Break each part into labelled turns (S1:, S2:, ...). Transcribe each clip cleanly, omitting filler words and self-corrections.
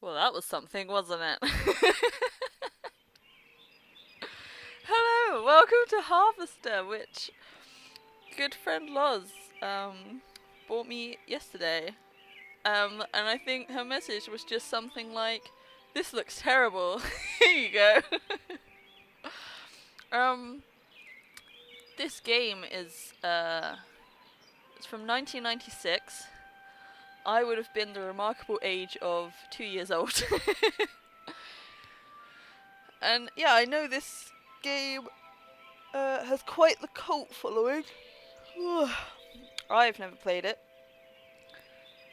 S1: Well, that was something, wasn't it? Hello, welcome to Harvester, which good friend Loz bought me yesterday. And I think her message was just something like, "This looks terrible." Here you go. um, this game is it's from 1996. I would have been the remarkable age of 2 years old. And yeah, I know this game has quite the cult following. I've never played it.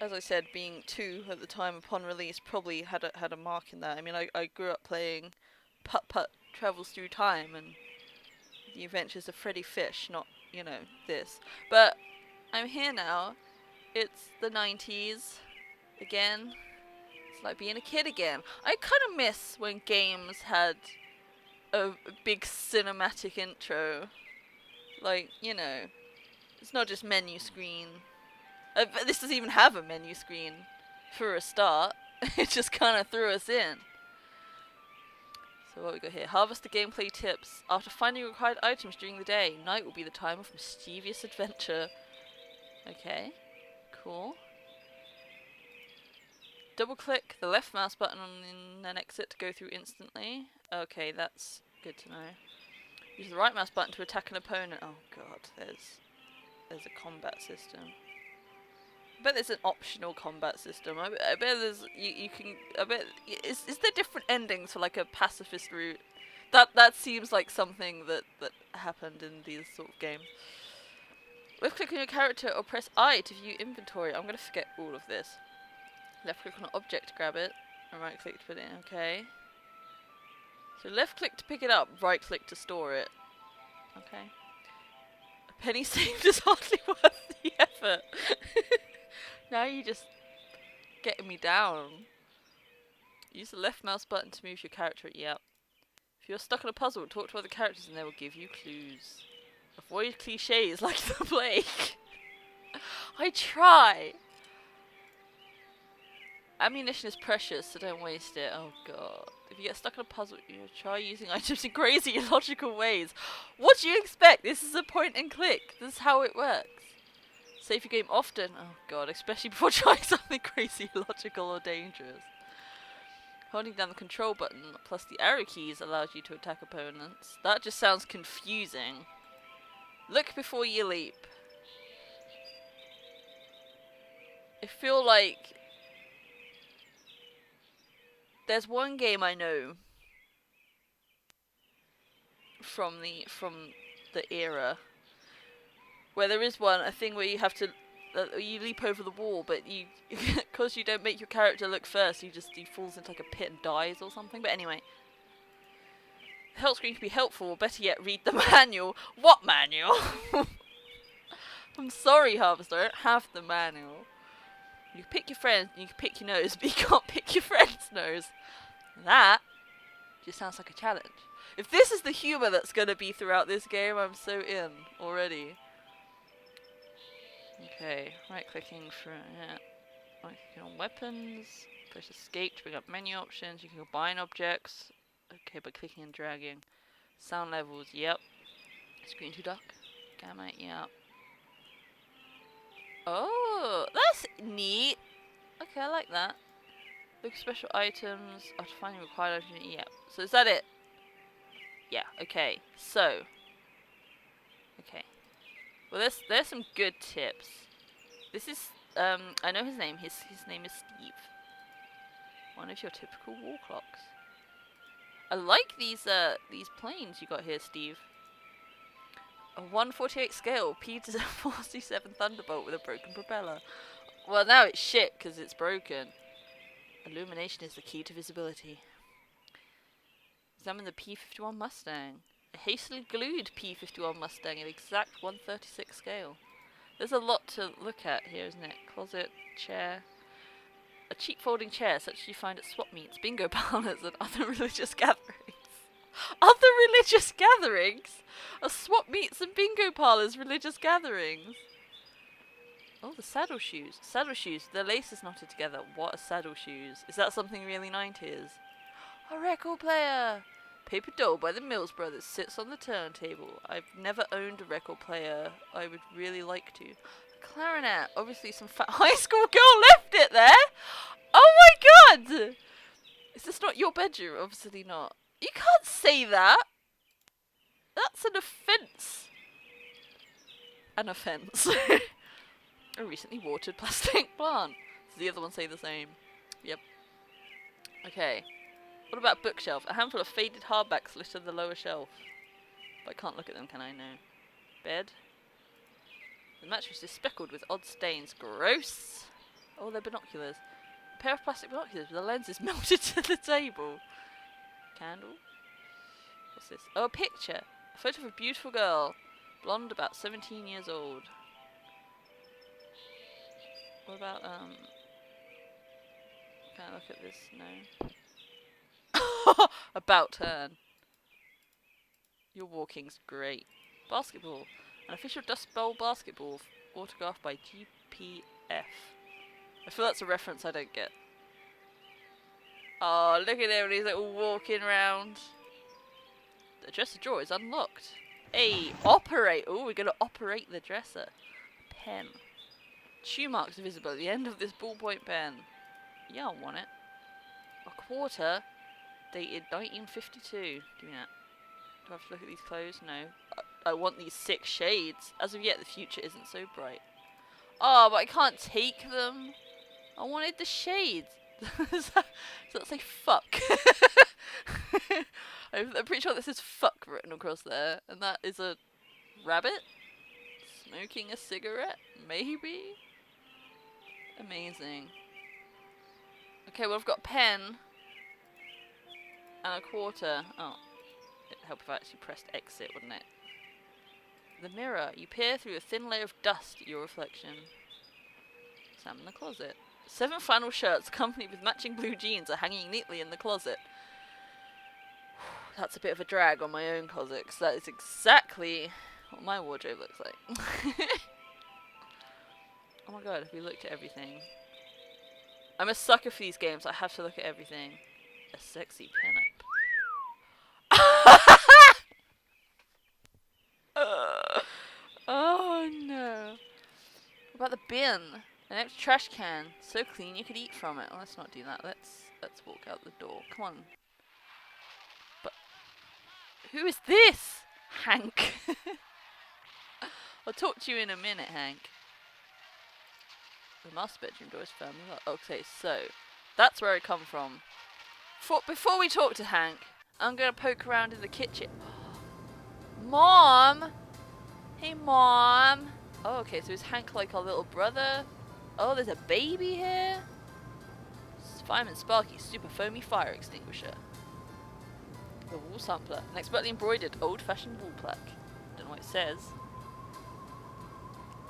S1: As I said, being 2 at the time upon release probably had a mark in that. I mean, I grew up playing Putt Putt Travels Through Time and The Adventures of Freddy Fish, not, this. But I'm here now. It's the 90s again. It's like being a kid again. I kind of miss when games had a big cinematic intro. Like, it's not just menu screen. This doesn't even have a menu screen for a start. It just kind of threw us in. So what we got here? Harvest the gameplay tips. After finding required items during the day, night will be the time of mischievous adventure. Okay, cool. Double click the left mouse button on an exit to go through instantly. Okay, that's good to know. Use the right mouse button to attack an opponent. Oh god, there's a combat system. I bet there's an optional combat system. I bet there's you can. I bet is there different endings for like a pacifist route? That seems like something that happened in these sort of games. Left click on your character or press I to view inventory. I'm gonna forget all of this. Left click on an object to grab it, and right click to put it in. Okay. So left click to pick it up, right click to store it. Okay. A penny saved is hardly worth the effort. Now you just getting me down. Use the left mouse button to move your character. Yep. If you're stuck on a puzzle, talk to other characters and they will give you clues. Avoid cliches like the plague. I try. Ammunition is precious, so don't waste it. Oh god. If you get stuck in a puzzle, try using items in crazy illogical ways. What do you expect? This is a point and click. This is how it works. Save your game often. Oh god, especially before trying something crazy illogical or dangerous. Holding down the control button plus the arrow keys allows you to attack opponents. That just sounds confusing. Look before you leap. I feel like there's one game I know from the era where there is a thing where you have to you leap over the wall, but you because you don't make your character look first, he falls into like a pit and dies or something. But anyway, the help screen can be helpful, or better yet, read the manual. What manual? I'm sorry, Harvester, I don't have the manual. You can pick your friends, and you can pick your nose, but you can't pick your friend's nose. That just sounds like a challenge. If this is the humour that's going to be throughout this game, I'm so in already. Okay, right clicking for right clicking on weapons. Press escape to bring up menu options. You can combine objects. Okay, by clicking and dragging. Sound levels, yep. Screen to duck. Gamma, yep. Oh, that's neat. Okay, I like that. Look at special items. After finding required items, yep. So is that it? Yeah, okay. So. Okay. Well, there's some good tips. This is, I know his name. His name is Steve. One of your typical wall clocks. I like these planes you got here, Steve. A 1/48 scale P-47 Thunderbolt with a broken propeller. Well, now it's shit because it's broken. Illumination is the key to visibility. Examine the P-51 Mustang. A hastily glued P-51 Mustang at exact 1/36 scale. There's a lot to look at here, isn't it? Closet, chair. A cheap folding chair such as you find at swap meets, bingo parlours and other religious gatherings. Other religious gatherings? Are swap meets and bingo parlours religious gatherings? Oh, the saddle shoes. Saddle shoes. The lace is knotted together. What are saddle shoes? Is that something really 90s? A record player! Paper Doll by the Mills Brothers sits on the turntable. I've never owned a record player. I would really like to. Clarinet. Obviously some fat high school girl left it there! Oh my god! Is this not your bedroom? Obviously not. You can't say that! That's an offence. An offence. A recently watered plastic plant. Does the other one say the same? Yep. Okay. What about bookshelf? A handful of faded hardbacks litter the lower shelf. But I can't look at them, can I? No. Bed. The mattress is speckled with odd stains. Gross! Oh, they're binoculars. A pair of plastic binoculars with the lenses melted to the table. Candle? What's this? Oh, a picture! A photo of a beautiful girl. Blonde, about 17 years old. What about, can I look at this? No. About turn. Your walking's great. Basketball. An official Dust Bowl basketball autographed by GPF. I feel that's a reference I don't get. Oh, look at him, he's like walking around. The dresser drawer is unlocked. Hey, operate. Oh, we're going to operate the dresser. Pen. Shoe marks are visible at the end of this ballpoint pen. Yeah, I want it. A quarter. Dated 1952. Give me that. Do I have to look at these clothes? No. I want these 6 shades. As of yet, the future isn't so bright. Oh, but I can't take them. I wanted the shades. Does that say fuck? I'm pretty sure this is fuck written across there. And that is a rabbit? Smoking a cigarette? Maybe? Amazing. Okay, well I've got a pen. And a quarter. Oh. It'd help if I actually pressed exit, wouldn't it? The mirror. You peer through a thin layer of dust at your reflection. Examine the closet. 7 flannel shirts accompanied with matching blue jeans are hanging neatly in the closet. That's a bit of a drag on my own closet, because that is exactly what my wardrobe looks like. Oh my god, have we looked at everything? I'm a sucker for these games, I have to look at everything. A sexy pinup. Oh no. What about the bin? An empty trash can. So clean you could eat from it. Oh, let's not do that. Let's walk out the door. Come on. But who is this? Hank. I'll talk to you in a minute, Hank. The master bedroom door is firmly locked. Okay, so that's where I come from. Before we talk to Hank, I'm gonna poke around in the kitchen. Mom! Hey, Mom! Oh, okay, so is Hank like our little brother? Oh, there's a baby here? Fireman Sparky's super foamy fire extinguisher. The wall sampler. An expertly embroidered old-fashioned wall plaque. Don't know what it says.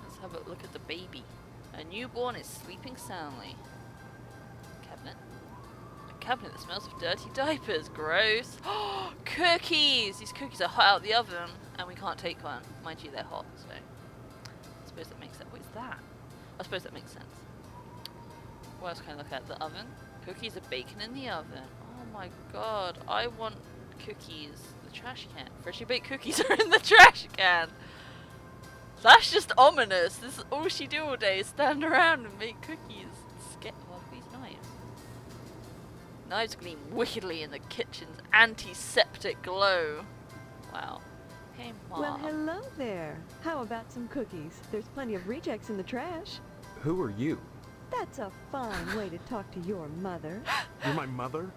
S1: Let's have a look at the baby. A newborn is sleeping soundly. Cabinet. A cabinet that smells of dirty diapers. Gross. Cookies! These cookies are hot out of the oven, and we can't take one. Mind you, they're hot, so I suppose that makes sense. What is that? I suppose that makes sense. What else can I look at? The oven. Cookies are baking in the oven. Oh my god, I want cookies. The trash can. Freshly baked cookies are in the trash can. That's just ominous. This is all she do all day is stand around and make cookies. Get these knives. Knives gleam wickedly in the kitchen's antiseptic glow. Wow. Hey, Mom.
S2: Well, hello there. How about some cookies? There's plenty of rejects in the trash.
S3: Who are you?
S2: That's a fine way to talk to your mother.
S3: You're my mother?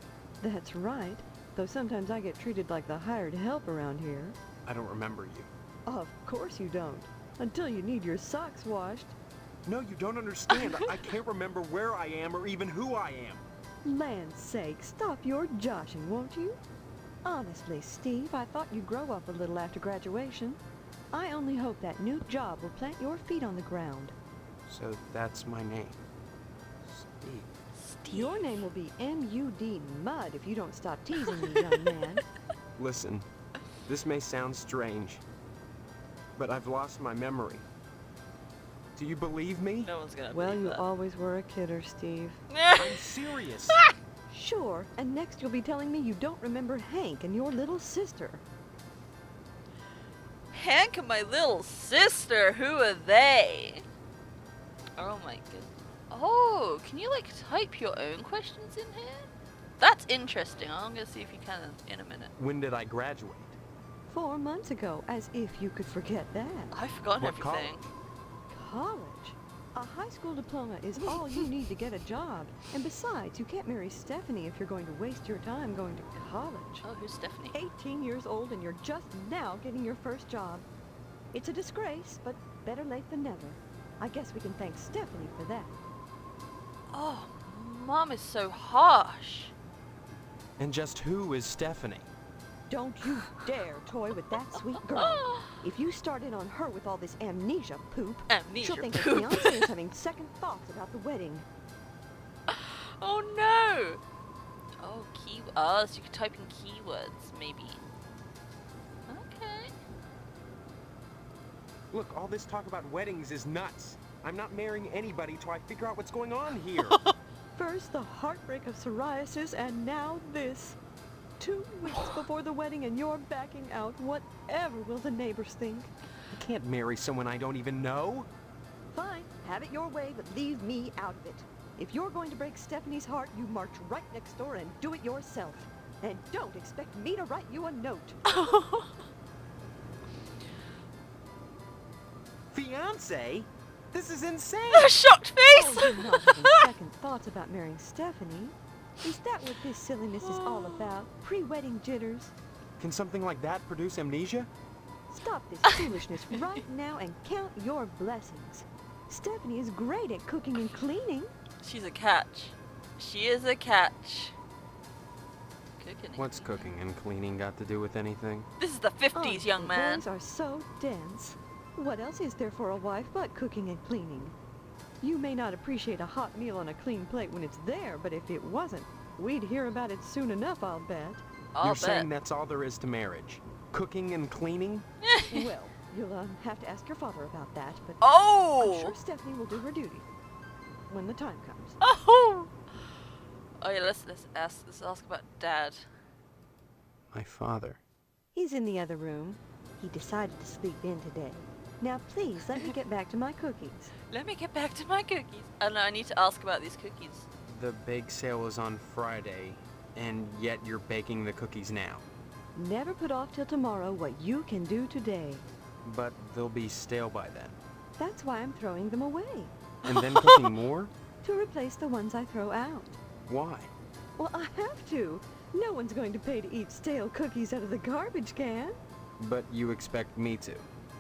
S2: That's right. Though sometimes I get treated like the hired help around here.
S3: I don't remember you.
S2: Of course you don't. Until you need your socks washed.
S3: No, you don't understand. I can't remember where I am or even who I am.
S2: Land's sake, stop your joshing, won't you? Honestly, Steve, I thought you'd grow up a little after graduation. I only hope that new job will plant your feet on the ground.
S3: So that's my name. Steve.
S2: Your name will be M.U.D. Mud if you don't stop teasing me, young man.
S3: Listen, this may sound strange, but I've lost my memory. Do you believe me?
S1: No one's gonna
S2: Well,
S1: believe
S2: you
S1: that.
S2: always were a kidder, Steve.
S3: I'm serious.
S2: Sure, and next you'll be telling me you don't remember Hank and your little sister.
S1: Hank and my little sister, who are they? Oh my goodness. Oh, can you like type your own questions in here? That's interesting. I'm gonna see if you can in a minute.
S3: When did I graduate?
S2: 4 months ago, as if you could forget that.
S1: I've forgotten
S3: What
S1: everything.
S2: College? A high school diploma is all you need to get a job. And besides, you can't marry Stephanie if you're going to waste your time going to college.
S1: Oh, who's Stephanie?
S2: 18 years old and you're just now getting your first job. It's a disgrace, but better late than never. I guess we can thank Stephanie for that.
S1: Oh, Mom is so harsh.
S3: And just who is Stephanie?
S2: Don't you dare toy with that sweet girl. If you start in on her with all this amnesia poop,
S1: Amnesia
S2: she'll think
S1: poop.
S2: her fiancé is having second thoughts about the wedding.
S1: Oh no! Oh, oh, so you can type in keywords, maybe. Okay.
S3: Look, all this talk about weddings is nuts. I'm not marrying anybody till I figure out what's going on here.
S2: First the heartbreak of psoriasis, and now this. 2 weeks before the wedding and you're backing out. Whatever will the neighbors think?
S3: I can't marry someone I don't even know.
S2: Fine, have it your way, but leave me out of it. If you're going to break Stephanie's heart, you march right next door and do it yourself. And don't expect me to write you a note.
S3: Fiance? This is insane.
S1: A shocked face!
S2: Oh, you're not having second thoughts about marrying Stephanie. Is that what this silliness is all about? Pre-wedding jitters?
S3: Can something like that produce amnesia?
S2: Stop this foolishness right now and count your blessings. Stephanie is great at cooking and cleaning.
S1: She's a catch. She is a catch. Cooking.
S3: What's cooking and cleaning got to do with anything?
S1: This is the 50s, young
S2: the
S1: man.
S2: boys are so dense. What else is there for a wife but cooking and cleaning? You may not appreciate a hot meal on a clean plate when it's there, but if it wasn't, we'd hear about it soon enough, I'll bet.
S1: I'll
S3: You're
S1: bet.
S3: saying that's all there is to marriage? Cooking and cleaning?
S2: Well, you'll have to ask your father about that, but I'm
S1: Oh!
S2: sure Stephanie will do her duty when the time comes.
S1: Oh! Oh yeah, let's ask about Dad.
S3: My father.
S2: He's in the other room. He decided to sleep in today. Now please, let me get back to my cookies.
S1: Let me get back to my cookies. And I need to ask about these cookies.
S3: The bake sale is on Friday, and yet you're baking the cookies now.
S2: Never put off till tomorrow what you can do today.
S3: But they'll be stale by then.
S2: That's why I'm throwing them away,
S3: And then cooking more?
S2: to replace the ones I throw out.
S3: Why?
S2: Well, I have to. No one's going to pay to eat stale cookies out of the garbage can.
S3: But you expect me to.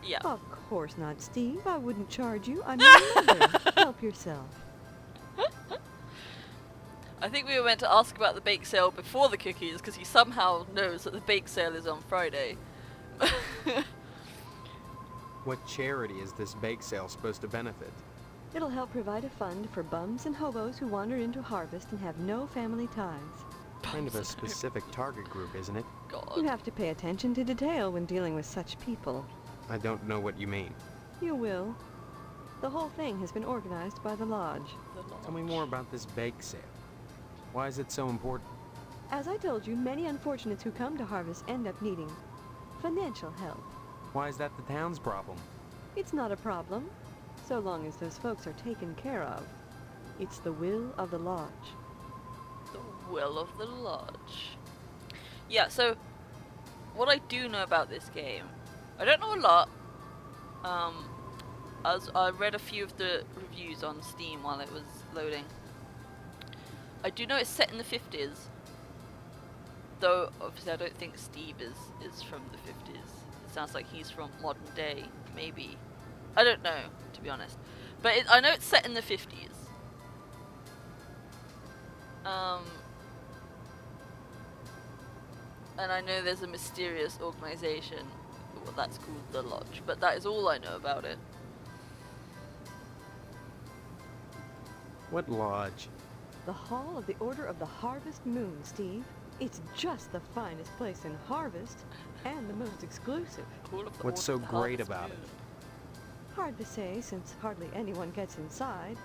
S1: Yeah.
S2: Of course not, Steve. I wouldn't charge you. I'm your mother. Help yourself.
S1: I think we were meant to ask about the bake sale before the cookies because he somehow knows that the bake sale is on Friday.
S3: What charity is this bake sale supposed to benefit?
S2: It'll help provide a fund for bums and hobos who wander into Harvest and have no family ties.
S3: Kind of a specific target group, isn't it?
S2: You
S1: God.
S2: have to pay attention to detail when dealing with such people.
S3: I don't know what you mean.
S2: You will. The whole thing has been organized by the Lodge.
S3: Tell me more about this bake sale. Why is it so important?
S2: As I told you, many unfortunates who come to Harvest end up needing financial help.
S3: Why is that the town's problem?
S2: It's not a problem, so long as those folks are taken care of. It's the will of the Lodge.
S1: The will of the Lodge. Yeah, so what I do know about this game, I don't know a lot. As I read a few of the reviews on Steam while it was loading. I do know it's set in the 50s. Though obviously I don't think Steve is from the 50s. It sounds like he's from modern day, maybe. I don't know, to be honest. But I know it's set in the 50s. And I know there's a mysterious organization, well, that's called the Lodge, but that is all I know about it.
S3: What lodge?
S2: The Hall of the Order of the Harvest Moon, Steve. It's just the finest place in Harvest, and the most exclusive.
S1: Call of the
S3: What's
S1: Order
S3: so
S1: of the
S3: great
S1: Harvest
S3: about
S1: Moon.
S3: it?
S2: Hard to say, since hardly anyone gets inside.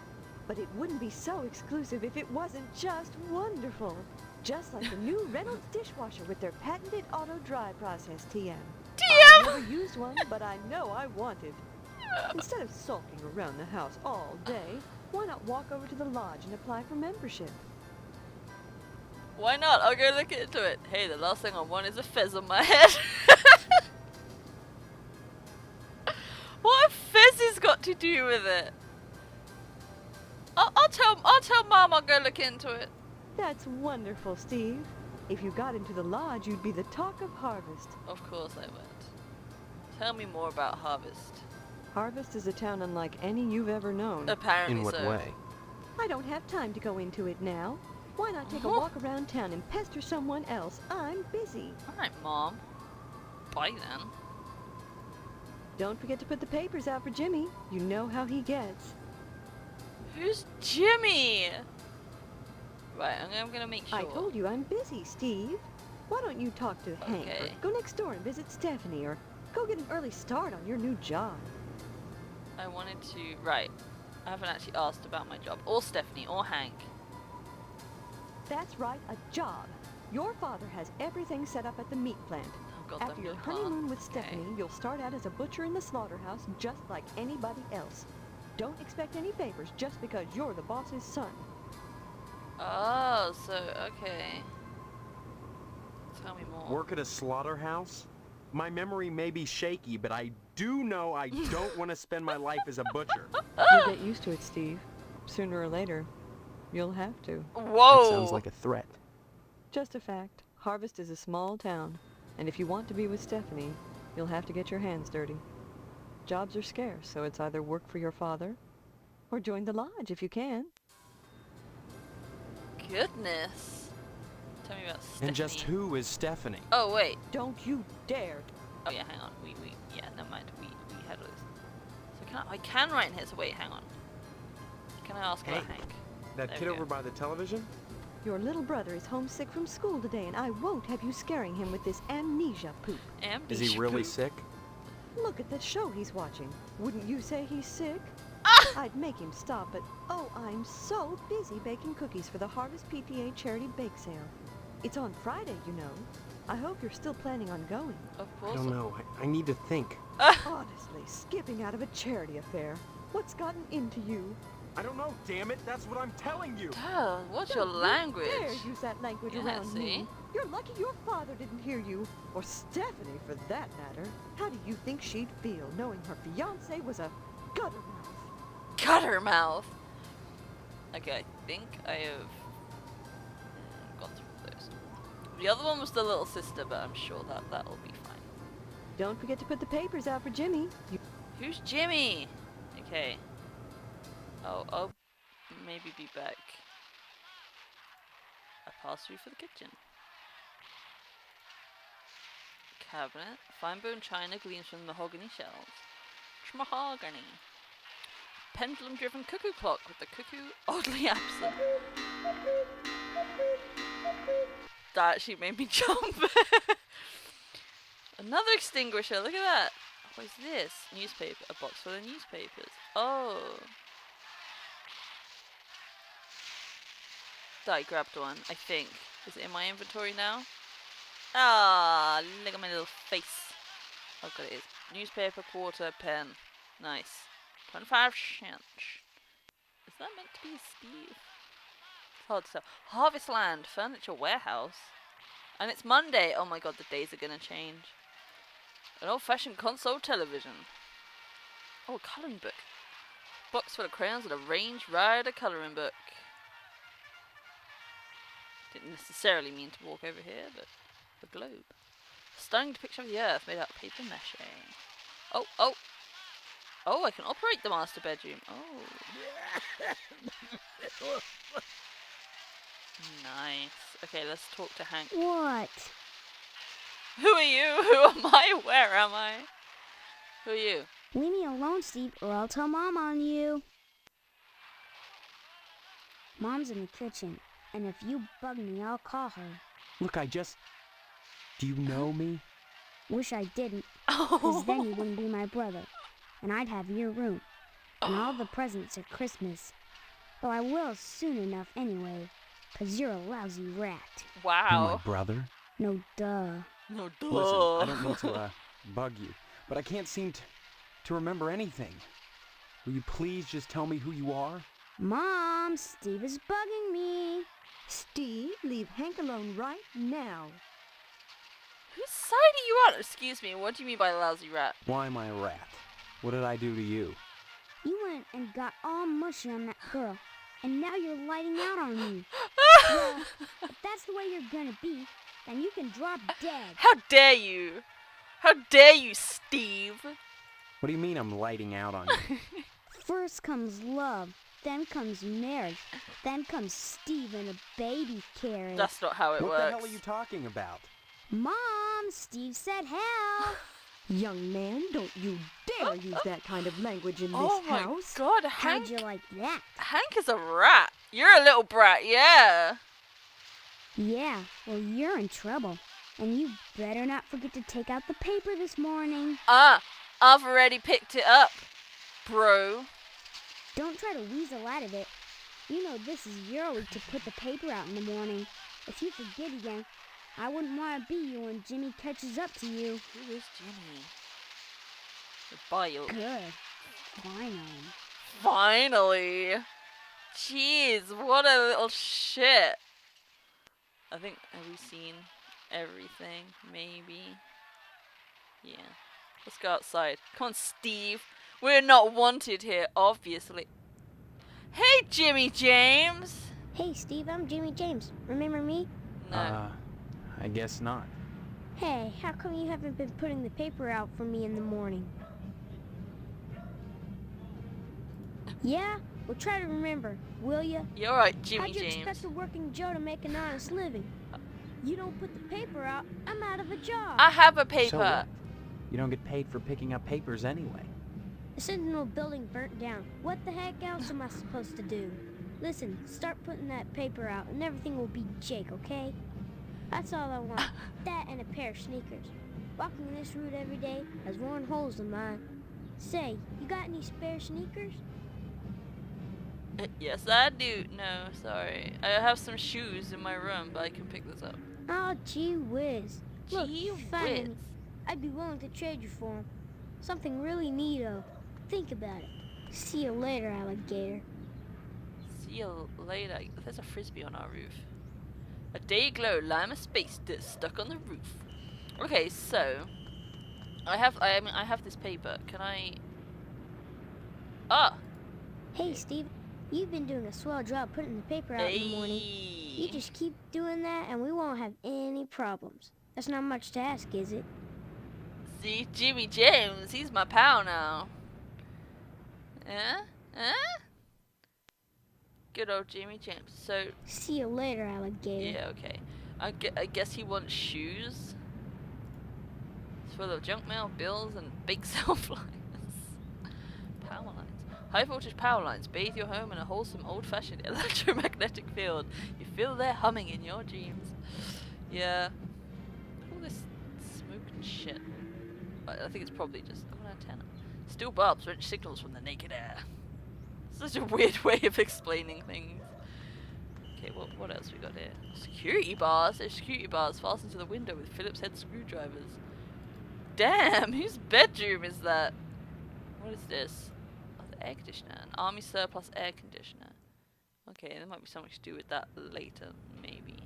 S2: But it wouldn't be so exclusive if it wasn't just wonderful. Just like the new Reynolds dishwasher with their patented auto dry process, TM. I've never used one, but I know I want it. Instead of sulking around the house all day, why not walk over to the lodge and apply for membership?
S1: Why not? I'll go look into it. Hey, the last thing I want is a fez on my head. What have fezzes got to do with it? I'll tell Mom I'll go look into it.
S2: That's wonderful, Steve. If you got into the lodge, you'd be the talk of Harvest.
S1: Of course I would. Tell me more about Harvest.
S2: Harvest is a town unlike any you've ever known.
S1: Apparently
S3: In what
S1: so.
S3: way?
S2: I don't have time to go into it now. Why not take a walk around town and pester someone else? I'm busy.
S1: Alright, Mom. Bye then.
S2: Don't forget to put the papers out for Jimmy. You know how he gets.
S1: Who's Jimmy? Right, I'm gonna make sure.
S2: I told you I'm busy, Steve. Why don't you talk to Hank, or
S1: Okay.
S2: go next door and visit Stephanie, or go get an early start on your new job?
S1: I wanted to... Right. I haven't actually asked about my job. Or Stephanie, or Hank.
S2: That's right, a job. Your father has everything set up at the meat plant.
S1: Oh god,
S2: After
S1: the
S2: your
S1: meat plant.
S2: honeymoon with
S1: Okay.
S2: Stephanie, you'll start out as a butcher in the slaughterhouse just like anybody else. Don't expect any favors just because you're the boss's son.
S1: Oh, so, okay. Tell me more.
S3: Work at a slaughterhouse? My memory may be shaky, but I do know I don't want to spend my life as a butcher.
S2: You'll get used to it, Steve. Sooner or later, you'll have to.
S1: Whoa!
S3: That sounds like a threat.
S2: Just a fact. Harvest is a small town, and if you want to be with Stephanie, you'll have to get your hands dirty. Jobs are scarce, so it's either work for your father, or join the lodge if you can.
S1: Goodness. Tell me about Stephanie.
S3: And just who is Stephanie?
S1: Oh, wait.
S2: Don't you dare!
S1: Oh, yeah, hang on. Yeah, never mind. We had all this. So I can write in here, so wait, hang on. Can I ask about
S3: Hank.
S1: Hank?
S3: That
S1: There
S3: kid
S1: we go.
S3: over by the television?
S2: Your little brother is homesick from school today, and I won't have you scaring him with this amnesia poop.
S3: Is he really sick?
S2: Look at the show he's watching. Wouldn't you say he's sick? I'd make him stop, but oh, I'm so busy baking cookies for the Harvest PTA charity bake sale. It's on Friday, you know. I hope you're still planning on going.
S1: Of
S3: I
S1: course.
S3: don't know. I need to think.
S2: Honestly, skipping out of a charity affair. What's gotten into you?
S3: I don't know, damn it. That's what I'm telling you.
S1: Duh, what's your
S2: Don't you
S1: language?
S2: dare use that language
S1: Yeah,
S2: around
S1: see?
S2: me. You're lucky your father didn't hear you, or Stephanie for that matter. How do you think she'd feel knowing her fiance was a guttermouth?
S1: Gutter mouth. Okay, I think I have gone through those. The other one was the little sister, but I'm sure that'll be fine.
S2: Don't forget to put the papers out for Jimmy.
S1: Who's Jimmy? Okay. Oh, I'll maybe be back. I passed through for the kitchen. Cabinet. Fine bone china gleams from mahogany shelves. Mahogany. Pendulum driven cuckoo clock with the cuckoo oddly absent. That actually made me jump. Another extinguisher, look at that. What is this? Newspaper. A box full of newspapers. Oh. I grabbed one, I think. Is it in my inventory now? Ah, look at my little face. Oh god, it is. Newspaper, quarter, pen. Nice. 25 cents. Is that meant to be a Steve? It's hard to tell. Harvest Land, furniture warehouse. And it's Monday. Oh my god, the days are gonna change. An old-fashioned console television. Oh, a colouring book. Box full of crayons and a Range Rider colouring book. Didn't necessarily mean to walk over here, but the globe. Stunning depiction of the Earth made out of paper mache. Oh, oh. Oh, I can operate the master bedroom. Oh. Nice. Okay, let's talk to Hank.
S4: What?
S1: Who are you? Who am I? Where am I? Who are you?
S4: Leave me alone, Steve, or I'll tell Mom on you. Mom's in the kitchen, and if you bug me, I'll call her.
S3: Look, do you know me?
S4: Wish I didn't, because then you wouldn't be my brother. and I'd have your room. And all the presents at Christmas. Though I will soon enough anyway, 'cause you're a lousy rat.
S3: You're my
S1: Wow.
S3: brother.
S4: No duh.
S1: No, duh.
S3: Listen, I don't mean to bug you, but I can't seem to remember anything. Will you please just tell me who you are?
S4: Mom, Steve is bugging me.
S2: Steve, leave Hank alone right now.
S1: Whose side are you on? Excuse me, what do you mean by lousy rat?
S3: Why am I a rat? What did I do to you?
S4: You went and got all mushy on that girl, and now you're lighting out on me. Well, if that's the way you're gonna be, then you can drop dead.
S1: How dare you? How dare you, Steve?
S3: What do you mean I'm lighting out on you?
S4: First comes love, then comes marriage, then comes Steve and a baby carriage.
S1: That's not how it
S3: What
S1: works.
S3: the hell are you talking about?
S4: Mom, Steve said hell.
S2: Young man, don't you dare use that kind of language in this
S1: Oh my
S2: house.
S1: god,
S4: How'd
S1: Hank.
S4: you like that?
S1: Hank is a rat. You're a little brat, yeah.
S4: Yeah, well, you're in trouble. And you better not forget to take out the paper this morning.
S1: I've already picked it up, bro.
S4: Don't try to weasel out of it. You know this is your week to put the paper out in the morning. If you forget again, I wouldn't want to be you when Jimmy catches up to you.
S1: Who is Jimmy? The bile.
S4: Good. Finally.
S1: Finally. Jeez, what a little shit. I think, have we seen everything? Maybe. Yeah. Let's go outside. Come on, Steve. We're not wanted here, obviously. Hey, Jimmy James!
S4: Hey, Steve, I'm Jimmy James. Remember me?
S1: No.
S3: I guess not.
S4: Hey, how come you haven't been putting the paper out for me in the morning? Yeah? Well, try to remember, will ya?
S1: You're right, Jimmy
S4: How'd you
S1: James.
S4: expect a working Joe to make an honest living? You don't put the paper out, I'm out of a job.
S1: I have a
S3: So
S1: paper.
S3: what? You don't get paid for picking up papers anyway.
S4: The Sentinel building burnt down. What the heck else am I supposed to do? Listen, start putting that paper out and everything will be Jake, okay? That's all I want. That and a pair of sneakers. Walking this route every day has worn holes in mine. Say, you got any spare sneakers?
S1: Yes, I do. No, sorry. I have some shoes in my room, but I can pick this up.
S4: Oh, gee whiz. Look,
S1: Gee
S4: if you find
S1: whiz.
S4: any, I'd be willing to trade you for 'em. Something really neato. Think about it. See you later, alligator.
S1: See you later. There's a frisbee on our roof. A day glow lima space disc stuck on the roof. Okay, so I have this paper. Can I? Ah.
S4: Hey, Steve. You've been doing a swell job putting the paper out in the morning. You
S1: Hey.
S4: just keep doing that and we won't have any problems. That's not much to ask, is it?
S1: See, Jimmy James, he's my pal now. Good old Jimmy James. So,
S4: See you later, alligator.
S1: yeah, okay. I guess he wants shoes. It's full of junk mail, bills, and big cell lines. Power lines. High voltage power lines. Bathe your home in a wholesome, old-fashioned electromagnetic field. You feel their humming in your dreams. Yeah. All this smoke and shit. I think it's probably just an antenna. Steel bulbs wrench signals from the naked air. Such a weird way of explaining things. Okay, what else we got here? Security bars. There's security bars fastened to the window with Phillips head screwdrivers. Damn, whose bedroom is that? What is this? Oh, the air conditioner. An army surplus air conditioner. Okay, there might be something to do with that later, maybe.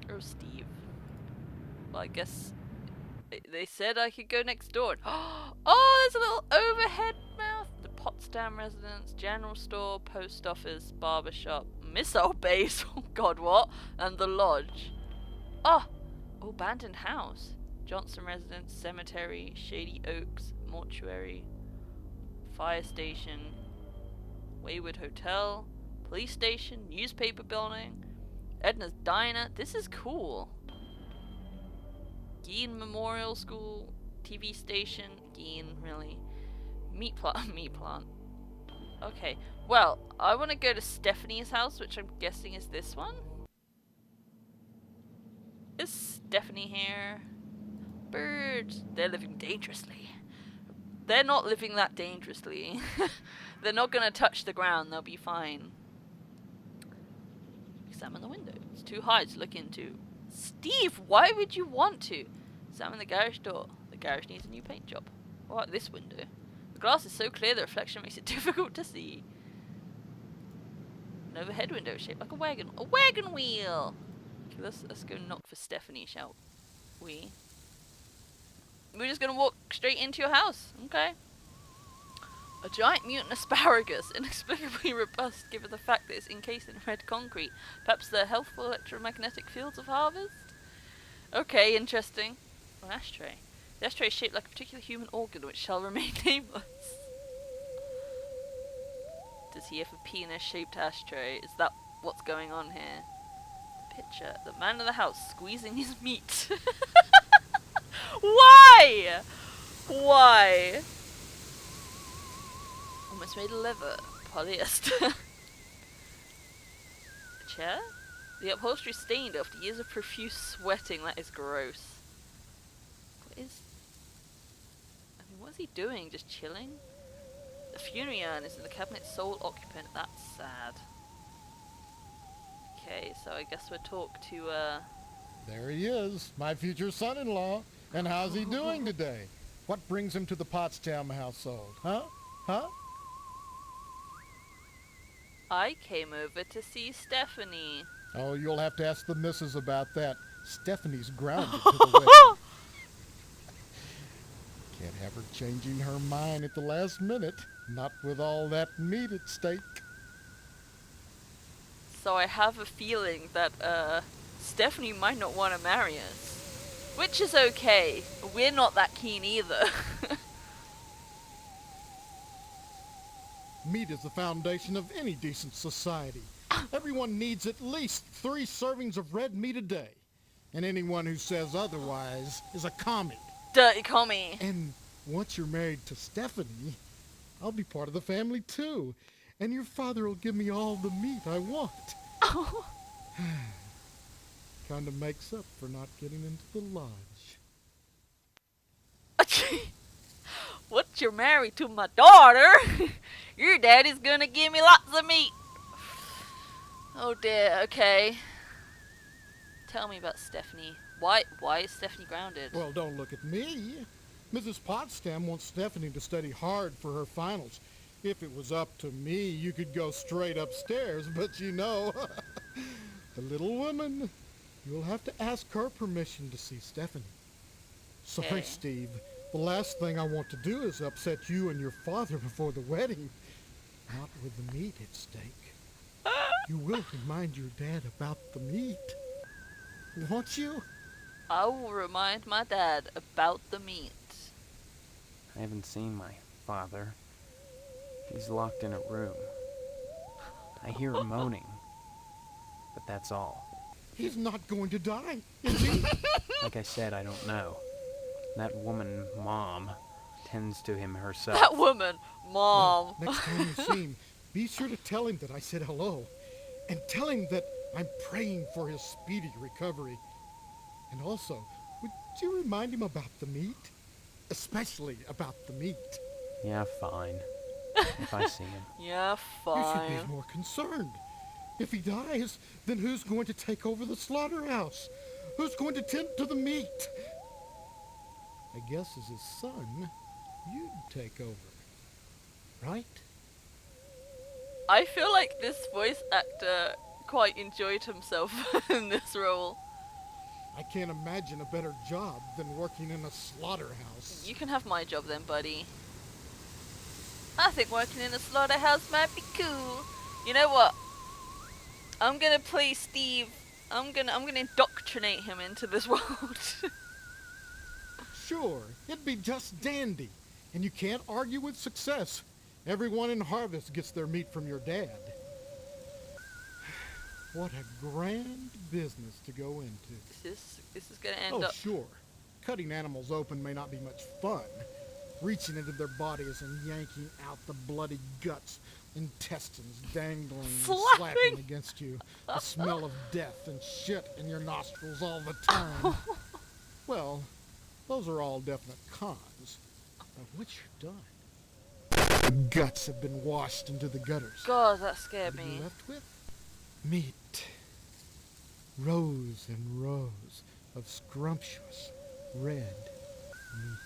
S1: Or Steve. Well, I guess they said I could go next door. Oh, there's a little overhead mouth. The Potsdam residence, general store, post office, barber shop, missile base. Oh God, what? And the lodge. Oh, abandoned house. Johnson residence, cemetery, Shady Oaks, mortuary, fire station, Wayward Hotel, police station, newspaper building, Edna's Diner. This is cool. Geen Memorial School, TV station, Geen, really. Meat plant, meat plant. Okay, well, I want to go to Stephanie's house, which I'm guessing is this one. Is Stephanie here? Birds, they're living dangerously. They're not living that dangerously. They're not gonna touch the ground, they'll be fine. Examine the window. It's too high to look into. Steve, why would you want to? Examine the garage door. The garage needs a new paint job. What about this window? The glass is so clear the reflection makes it difficult to see. An overhead window shaped like a wagon. A wagon wheel! Okay, let's go knock for Stephanie, shall we? We're just gonna walk straight into your house. Okay. A giant mutant asparagus, inexplicably robust given the fact that it's encased in red concrete. Perhaps the healthful electromagnetic fields of harvest? Okay, interesting. An ashtray. The ashtray is shaped like a particular human organ which shall remain nameless. Does he have a penis-shaped ashtray? Is that what's going on here? Picture. The man in the house squeezing his meat. Why? Why? Almost made of leather. Polyester. A chair? The upholstery stained after years of profuse sweating. That is gross. What is... I mean, what is he doing? Just chilling? The funerary urn is in the cabinet's sole occupant. That's sad. Okay, so I guess we'll talk to,
S5: There he is, my future son-in-law. And how's he doing today? What brings him to the Potsdam household? Huh? Huh?
S1: I came over to see Stephanie.
S5: Oh, you'll have to ask the missus about that. Stephanie's grounded to the wedding. Can't have her changing her mind at the last minute. Not with all that meat at stake.
S1: So I have a feeling that, Stephanie might not want to marry us. Which is okay. We're not that keen either.
S5: Meat is the foundation of any decent society. Everyone needs at least 3 servings of red meat a day. And anyone who says otherwise is a commie.
S1: Dirty commie.
S5: And once you're married to Stephanie, I'll be part of the family too. And your father will give me all the meat I want.
S1: Oh.
S5: Kind of makes up for not getting into the lodge.
S1: What, you're married to my daughter? Your daddy's gonna give me lots of meat. Oh dear, okay. Tell me about Stephanie. Why is Stephanie grounded?
S5: Well, don't look at me. Mrs. Potsdam wants Stephanie to study hard for her finals. If it was up to me, you could go straight upstairs, but you know, the little woman, you'll have to ask her permission to see Stephanie. Sorry,
S1: Okay.
S5: Steve. The last thing I want to do is upset you and your father before the wedding. Not with the meat at stake. You will remind your dad about the meat. Won't you?
S1: I will remind my dad about the meat.
S3: I haven't seen my father. He's locked in a room. I hear him moaning, but that's all.
S5: He's not going to die, is he?
S3: Like I said, I don't know. That woman, Mom, tends to him herself.
S1: That woman, Mom.
S5: Well, next time you see him, be sure to tell him that I said hello. And tell him that I'm praying for his speedy recovery. And also, would you remind him about the meat? Especially about the meat.
S3: Yeah, fine. If I see him.
S1: Yeah,
S5: You should
S1: fine.
S5: be more concerned. If he dies, then who's going to take over the slaughterhouse? Who's going to tend to the meat? I guess as his son, you'd take over. Right?
S1: I feel like this voice actor quite enjoyed himself in this role.
S5: I can't imagine a better job than working in a slaughterhouse.
S1: You can have my job then, buddy. I think working in a slaughterhouse might be cool. You know what? I'm gonna play Steve. I'm gonna indoctrinate him into this world.
S5: Sure, it'd be just dandy. And you can't argue with success. Everyone in Harvest gets their meat from your dad. What a grand business to go into.
S1: This is gonna end
S5: Oh,
S1: up.
S5: sure. Cutting animals open may not be much fun. Reaching into their bodies and yanking out the bloody guts, intestines dangling and
S1: Slapping.
S5: slapping against you. The smell of death and shit in your nostrils all the time. Well, those are all definite cons. But once you're done, the guts have been washed into the gutters.
S1: God, that scared
S5: What are you
S1: me.
S5: left with? Meat. Rows and rows of scrumptious red meat.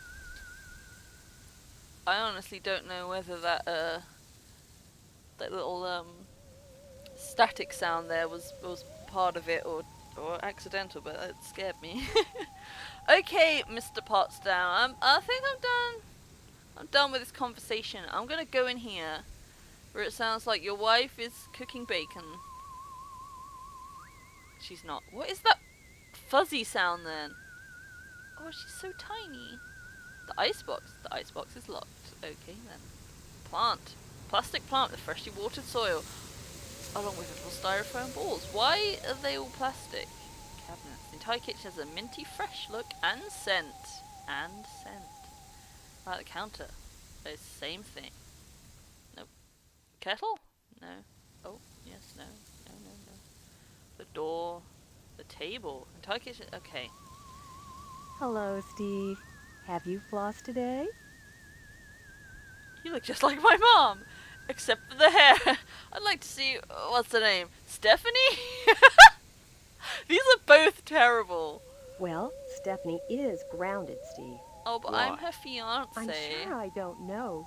S1: I honestly don't know whether that little static sound there was part of it or accidental, but it scared me. Okay, Mr. Potsdam, I think I'm done. I'm done with this conversation. I'm gonna go in here where it sounds like your wife is cooking bacon. She's not. What is that fuzzy sound then? Oh, she's so tiny. The icebox. The icebox is locked. Okay then. Plant. Plastic plant with freshly watered soil. Along with little styrofoam balls. Why are they all plastic? Cabinets. The entire kitchen has a minty fresh look and scent. And scent. Right, the counter. It's the same thing. Nope. Kettle? No. Oh, yes, no. No, no, no. The door. The table. Entire kitchen. Okay.
S2: Hello, Steve. Have you flossed today?
S1: You look just like my mom, except for the hair. I'd like to see, what's her name? Stephanie? These are both terrible.
S6: Well, Stephanie is grounded, Steve.
S1: Oh, but I'm her fiance.
S6: I'm sure I don't know.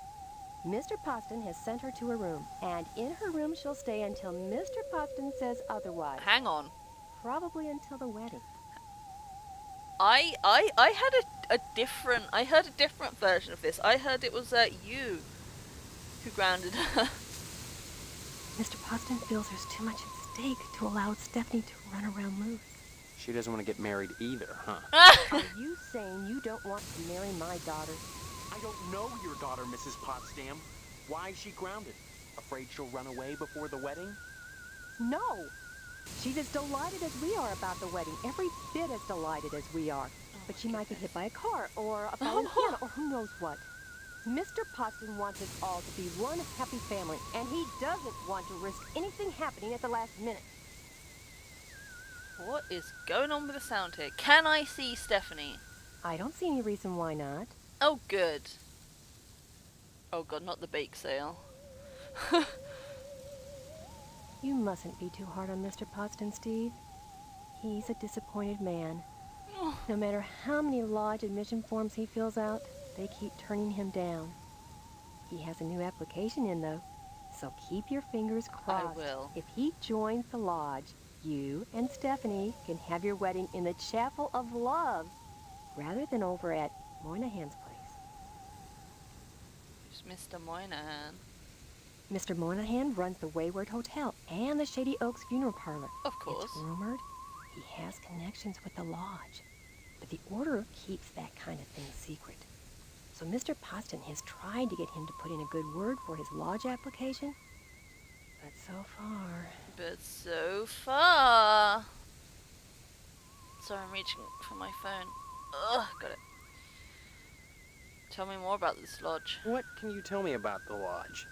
S6: Mr. Poston has sent her to her room, and in her room she'll stay until Mr. Poston says otherwise.
S1: Hang on.
S6: Probably until the wedding.
S1: I had I heard a different version of this. I heard it was you who grounded her.
S6: Mr. Poston feels there's too much at stake to allow Stephanie to run around loose.
S3: She doesn't want to get married either, huh?
S6: Are you saying you don't want to marry my daughter?
S7: I don't know your daughter, Mrs. Potsdam. Why is she grounded? Afraid she'll run away before the wedding?
S6: No! She's as delighted as we are about the wedding, every bit as delighted as we are. But she might get hit by a car, or a falling piano, or who knows what. Mr. Poston wants us all to be one happy family, and he doesn't want to risk anything happening at the last minute.
S1: What is going on with the sound here? Can I see Stephanie?
S6: I don't see any reason why not.
S1: Oh, good. Oh god, not the bake sale.
S6: You mustn't be too hard on Mr. Poston, Steve. He's a disappointed man. No matter how many lodge admission forms he fills out, they keep turning him down. He has a new application in, though, so keep your fingers crossed.
S1: I will.
S6: If he joins the lodge, you and Stephanie can have your wedding in the Chapel of Love, rather than over at Moynihan's place.
S1: Who's Mr. Moynihan?
S6: Mr. Moynihan runs the Wayward Hotel and the Shady Oaks Funeral Parlor.
S1: Of course.
S6: It's rumored he has connections with the lodge, but the order keeps that kind of thing secret. So Mr. Poston has tried to get him to put in a good word for his lodge application, but so far...
S1: But so far... Sorry, I'm reaching for my phone. Ugh, got it. Tell me more about this lodge.
S3: What can you tell me about the lodge?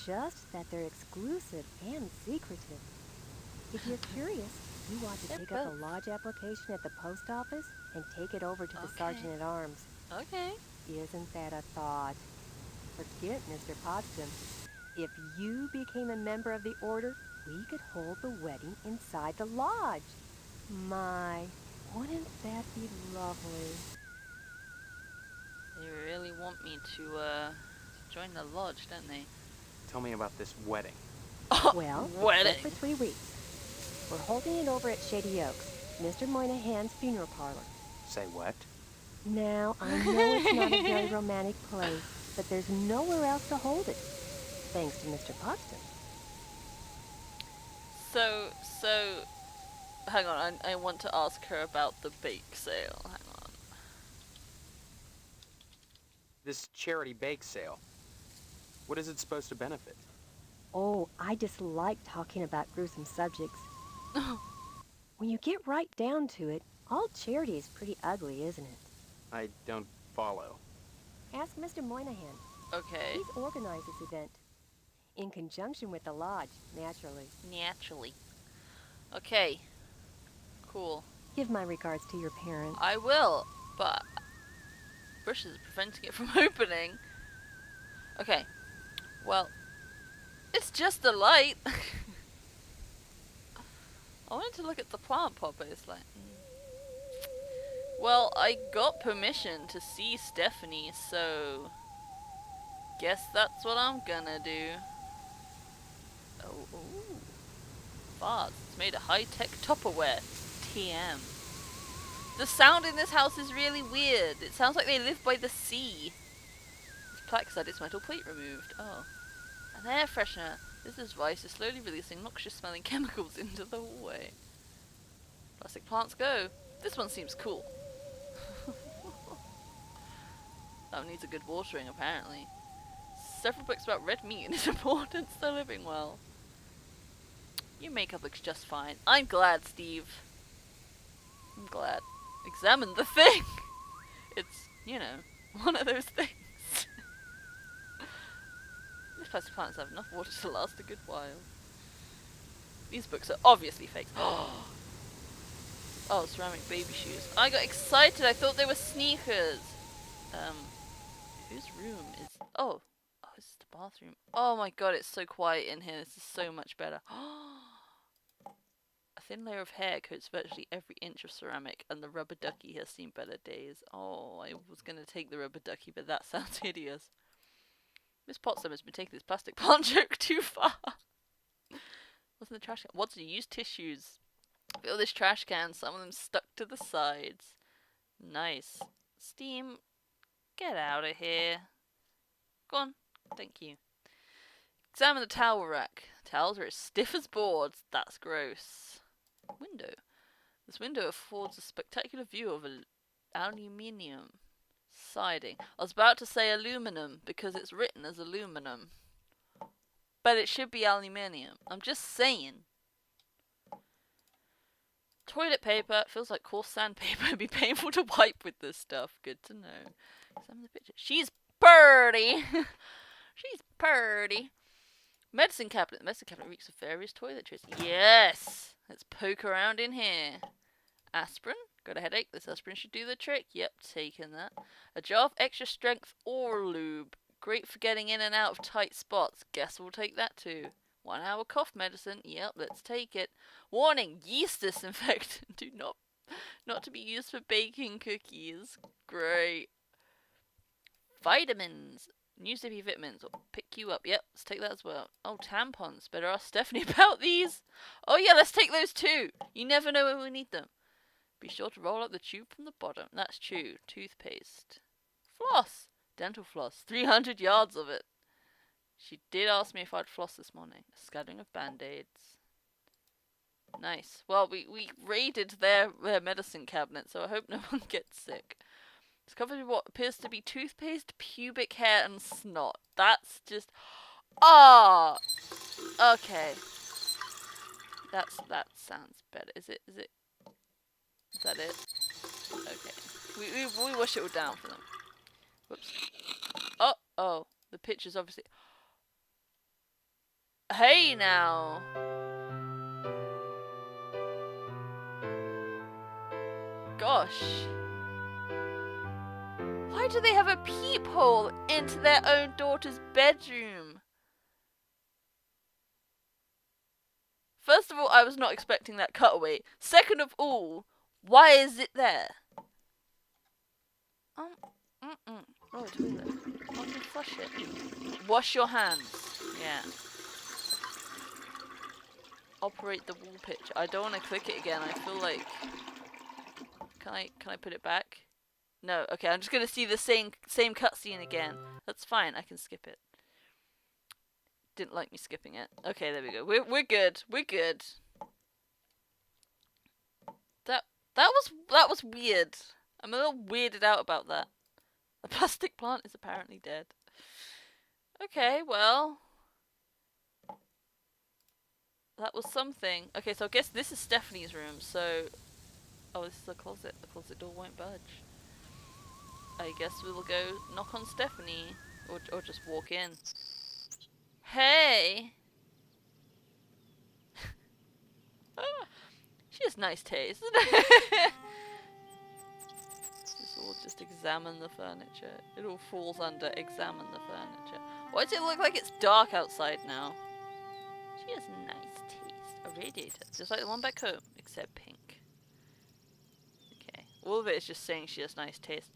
S6: Just that they're exclusive and secretive. If you're curious, you want to
S1: They're
S6: take up a
S1: both.
S6: lodge application at the post office and take it over to the
S1: Okay.
S6: Sergeant-at-Arms.
S1: Okay.
S6: Isn't that a thought? Forget Mr. Potsdam. If you became a member of the order, we could hold the wedding inside the lodge. My, wouldn't that be lovely?
S1: They really want me to join the lodge, don't they?
S3: Tell me about this wedding.
S6: Well,
S1: Wedding.
S6: it's set for 3 weeks. We're holding it over at Shady Oaks, Mr. Moynihan's funeral parlor.
S3: Say what?
S6: Now, I know it's not a very romantic place, but there's nowhere else to hold it, thanks to Mr. Potsdam.
S1: So, hang on, I want to ask her about the bake sale. Hang on.
S3: This charity bake sale. What is it supposed to benefit?
S6: Oh, I dislike talking about gruesome subjects. When you get right down to it, all charity is pretty ugly, isn't it?
S3: I don't follow.
S6: Ask Mr. Moynihan.
S1: Okay.
S6: He's organized this event. In conjunction with the lodge, naturally.
S1: Naturally. Okay. Cool.
S6: Give my regards to your parents.
S1: I will, but bushes are preventing it from opening. Okay. Well, it's just a light. I wanted to look at the plant pot, but it's like... Well, I got permission to see Stephanie, so... Guess that's what I'm gonna do. Oh, ooh. Vase. It's made of high-tech Tupperware. TM. The sound in this house is really weird. It sounds like they live by the sea. This plaque had its metal plate removed. Oh. An air freshener. This device is slowly releasing noxious-smelling chemicals into the hallway. Plastic plants go. This one seems cool. That one needs a good watering, apparently. Several books about red meat and its importance to living well. Your makeup looks just fine. I'm glad, Steve. I'm glad. Examine the thing! It's, you know, one of those things. These plastic plants have enough water to last a good while. These books are obviously fake. Oh, ceramic baby shoes. I got excited. I thought they were sneakers. Whose room is... Oh, this is the bathroom. Oh my god, it's so quiet in here. This is so much better. A thin layer of hair coats virtually every inch of ceramic, and the rubber ducky has seen better days. Oh, I was going to take the rubber ducky, but that sounds hideous. Miss Potsdam has been taking this plastic plant joke too far. What's in the trash can? What's to use tissues? Fill this trash can, some of them stuck to the sides. Nice. Steam, get out of here. Go on. Thank you. Examine the towel rack. Towels are as stiff as boards. That's gross. Window. This window affords a spectacular view of aluminium siding. I was about to say aluminum because it's written as aluminum. But it should be aluminium. I'm just saying. Toilet paper. Feels like coarse sandpaper. It'd be painful to wipe with this stuff. Good to know. Examine the picture. She's purty. She's purty. Medicine cabinet. The medicine cabinet reeks of various toiletries. Yes! Let's poke around in here. Aspirin. Got a headache? This aspirin should do the trick. Yep, taking that. A jar of extra strength oral lube. Great for getting in and out of tight spots. Guess we'll take that too. 1 hour cough medicine. Yep, let's take it. Warning, yeast disinfectant. Do not to be used for baking cookies. Great. Vitamins. New zippy vitamins will pick you up. Yep, let's take that as well. Oh, tampons. Better ask Stephanie about these. Oh yeah, let's take those too. You never know when we need them. Be sure to roll up the tube from the bottom. That's true. Toothpaste. Floss. Dental floss. 300 yards of it. She did ask me if I'd floss this morning. A scattering of band-aids. Nice. Well, we raided their medicine cabinet, so I hope no one gets sick. It's covered with what appears to be toothpaste, pubic hair, and snot. That's just... Ah! Okay. That sounds better. Is it? Is that it? Okay. We wash it all down for them. Whoops. Oh. The picture's obviously... Hey now! Gosh. Why do they have a peephole into their own daughter's bedroom? First of all, I was not expecting that cutaway. Second of all, why is it there? Oh, toilet. How do you flush it? Wash your hands. Yeah. Operate the wall picture. I don't want to click it again. I feel like... Can I put it back? No. Okay, I'm just going to see the same cutscene again. That's fine. I can skip it. Didn't like me skipping it. Okay, there we go. We're good. We're good. That was weird. I'm a little weirded out about that. The plastic plant is apparently dead. Okay, well. That was something. Okay, so I guess this is Stephanie's room, so... Oh, this is a closet. The closet door won't budge. I guess we will go knock on Stephanie. Or just walk in. Hey! She has nice taste. Is this We'll just examine the furniture. It all falls under examine the furniture. Why does it look like it's dark outside now? She has nice taste. A radiator. Just like the one back home, except pink. Okay. All of it is just saying she has nice taste.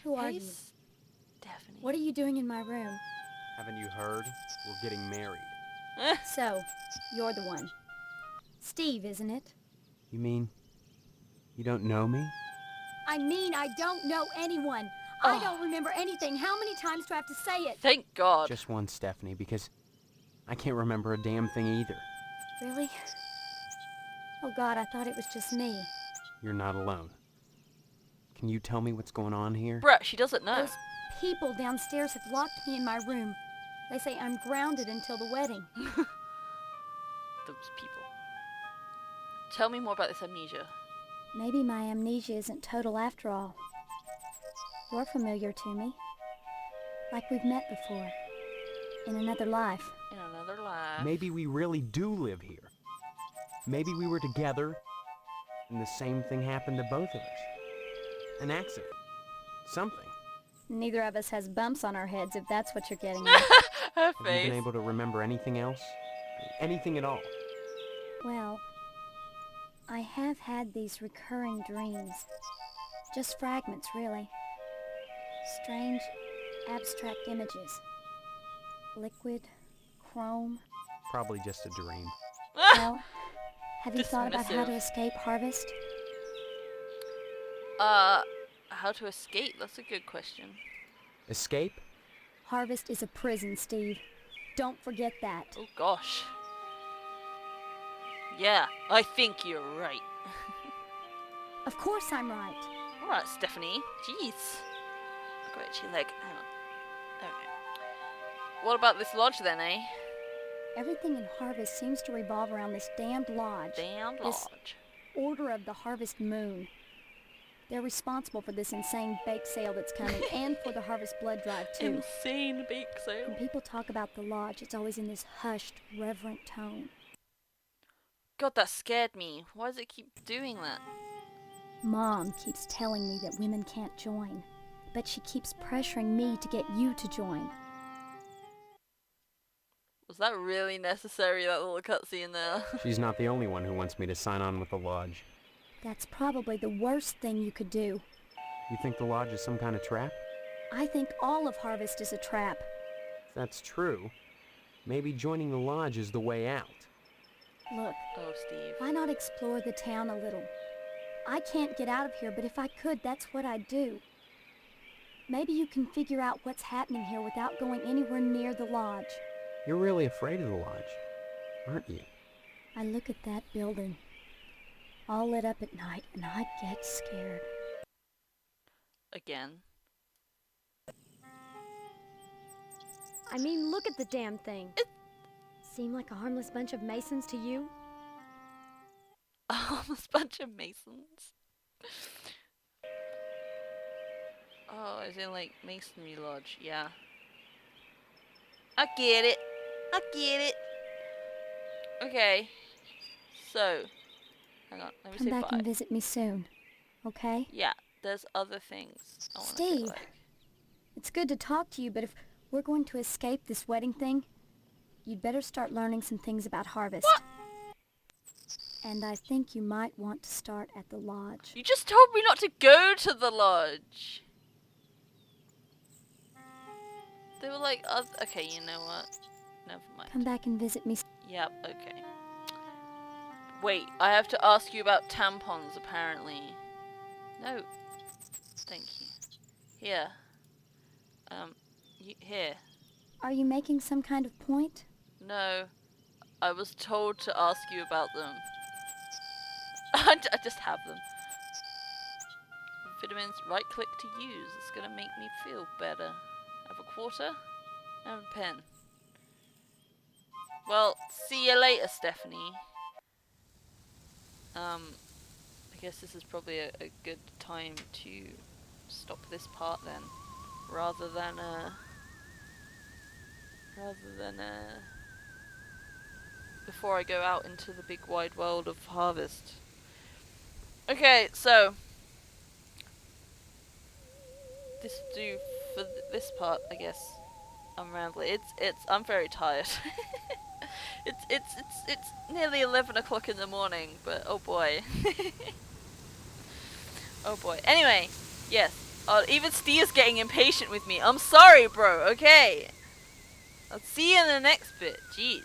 S8: Who are
S1: Hey,
S8: you?
S1: Stephanie.
S8: What are you doing in my room?
S3: Haven't you heard? We're getting married.
S8: So, you're the one. Steve, isn't it?
S3: You mean you don't know me?
S8: I mean, I don't know anyone.
S1: Oh.
S8: I don't remember anything. How many times do I have to say it?
S1: Thank God.
S3: Just once, Stephanie, because I can't remember a damn thing either.
S8: Really? Oh God, I thought it was just me.
S3: You're not alone. Can you tell me what's going on here?
S1: Bruh, she doesn't know.
S8: Those people downstairs have locked me in my room. They say I'm grounded until the wedding.
S1: Those people. Tell me more about this amnesia.
S8: Maybe my amnesia isn't total after all. You're familiar to me. Like we've met before. In another life.
S1: In another life.
S3: Maybe we really do live here. Maybe we were together, and the same thing happened to both of us. An accident. Something.
S8: Neither of us has bumps on our heads, if that's what you're getting at.
S1: Her
S3: Have you
S1: face.
S3: been able to remember anything else? Anything at all?
S8: Well, I have had these recurring dreams. Just fragments, really. Strange, abstract images. Liquid, chrome.
S3: Probably just a dream.
S8: Well, have you thought about how to
S1: Dismissive.
S8: escape Harvest?
S1: How to escape? That's a good question.
S3: Escape?
S8: Harvest is a prison, Steve. Don't forget that.
S1: Oh gosh. Yeah, I think you're right.
S8: Of course I'm right.
S1: Alright, Stephanie. Jeez. I've got itchy leg. Hang on. Okay. What about this lodge then, eh?
S8: Everything in Harvest seems to revolve around this damned lodge.
S1: Damn
S8: This-
S1: lodge.
S8: Order of the Harvest Moon. They're responsible for this insane bake sale that's coming and for the Harvest Blood Drive, too.
S1: Insane bake sale.
S8: When people talk about the lodge, it's always in this hushed, reverent tone.
S1: God, that scared me. Why does it keep doing that?
S8: Mom keeps telling me that women can't join, but she keeps pressuring me to get you to join.
S1: Was that really necessary, that little cutscene there?
S3: She's not the only one who wants me to sign on with the lodge.
S8: That's probably the worst thing you could do.
S3: You think the lodge is some kind of trap?
S8: I think all of Harvest is a trap.
S3: If that's true, maybe joining the lodge is the way out.
S8: Look,
S1: Oh, Steve.
S8: why not explore the town a little? I can't get out of here, but if I could, that's what I'd do. Maybe you can figure out what's happening here without going anywhere near the lodge.
S3: You're really afraid of the lodge, aren't you?
S8: I look at that building, all lit up at night, and I get scared.
S1: Again.
S4: I mean, look at the damn thing. Seem like a harmless bunch of Masons to you?
S1: Oh, this bunch of Masons. Oh, is it like Masonry Lodge? Yeah. I get it. I get it. Okay. So, hang on. Let me
S8: Come
S1: say
S8: back
S1: bye.
S8: and visit me soon, okay?
S1: Yeah, there's other things I want to
S8: Steve.
S1: like.
S8: It's good to talk to you, but if we're going to escape this wedding thing, you'd better start learning some things about Harvest.
S1: What?
S8: And I think you might want to start at the lodge.
S1: You just told me not to go to the lodge. They were like, okay, you know what? Never mind.
S8: Come back and visit me.
S1: Yep, okay. Wait, I have to ask you about tampons, apparently. No. Thank you. Here. Here.
S8: Are you making some kind of point?
S1: No. I was told to ask you about them. I just have them. Vitamins, right click to use. It's gonna make me feel better. Have a quarter and a pen. Well, see you later, Stephanie. I guess this is probably a good time to stop this part then, rather than before I go out into the big wide world of Harvest. Okay, so this do for this part, I guess. I'm rambling. I'm very tired. It's nearly 11 o'clock in the morning, but oh boy. Oh boy. Anyway, yes. Oh, even Steve's getting impatient with me. I'm sorry, bro. Okay. I'll see you in the next bit. Jeez.